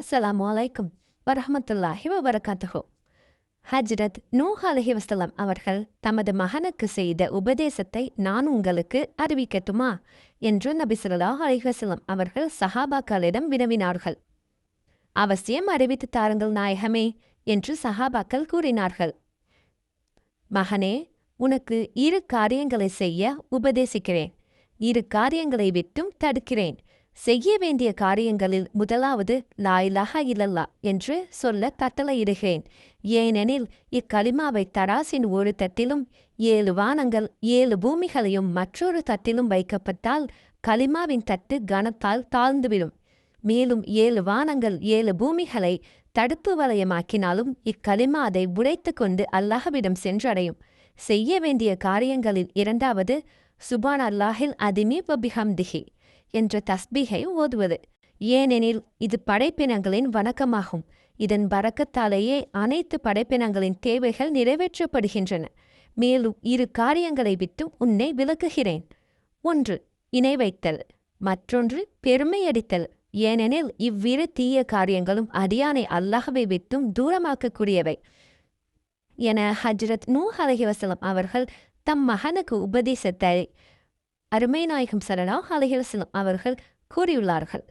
அஸ்ஸலாமு அலைக்கும் வரஹ்மத்துல்லாஹி வபரகாத்துஹு. ஹஜ்ரத் நூஹ் அலைஹிவஸல்லம் அவர்கள் தமது மகனுக்கு செய்த உபதேசத்தை நான் உங்களுக்கு அறிவிக்கட்டுமா என்று நபி ஸல்லல்லாஹு அலைஹி வஸல்லம் அவர்கள் சஹாபாக்களிடம் வினவினார்கள். அவசியம் அறிவித்துத் தாருங்கள் நாயகமே என்று சஹாபாக்கள் கூறினார்கள். மகனே, உனக்கு 2 காரியங்களை செய்ய உபதேசிக்கிறேன். 2 காரியங்களை விட்டும் தடுக்கிறேன். செய்ய வேண்டிய காரியங்களில் முதலாவது லா இலாஹா இல்லல்லா என்று சொல்ல கட்டளையிடுகிறேன். ஏனெனில் இக்கலிமாவை தராசின் ஒரு தட்டிலும் 7 வானங்கள் 7 பூமிகளையும் மற்றொரு தட்டிலும் வைக்கப்பட்டால் கலிமாவின் தட்டு கனத்தால் தாழ்ந்துவிடும். மேலும் 7 வானங்கள் 7 பூமிகளை தடுப்பு வலயமாக்கினாலும் இக்கலிமா அதை உடைத்து கொண்டு அல்லாஹ்விடம் சென்றடையும். செய்ய வேண்டிய காரியங்களில் இரண்டாவது சுபான் அல்லாஹில் அதிமி வபிஹம்திஹி என்ற தஸ்பீஹை ஓதுவது. ஏனெனில் இது படைப்பினங்களின் வணக்கமாகும். இதன் பரக்கத்தாலேயே அனைத்து படைப்பினங்களின் தேவைகள் நிறைவேற்றப்படுகின்றன. மேலும் 2 காரியங்களை விட்டும் உன்னை விலக்குகிறேன். 1 இணை வைத்தல், மற்றொன்று பெருமையடித்தல். ஏனெனில் இவ்விரு தீய காரியங்களும் அடியானை அல்லாஹ்வை விட்டும் தூரமாக்கக்கூடியவை என ஹஜ்ரத் நூஹ் அலைஹிவஸல்லம் அவர்கள் தம் மகனுக்கு உபதேசத்தை அருமை நாயகம் ஸல்லல்லாஹு அலைஹி வஸல்லம் அவர்கள் கூறியுள்ளார்கள்.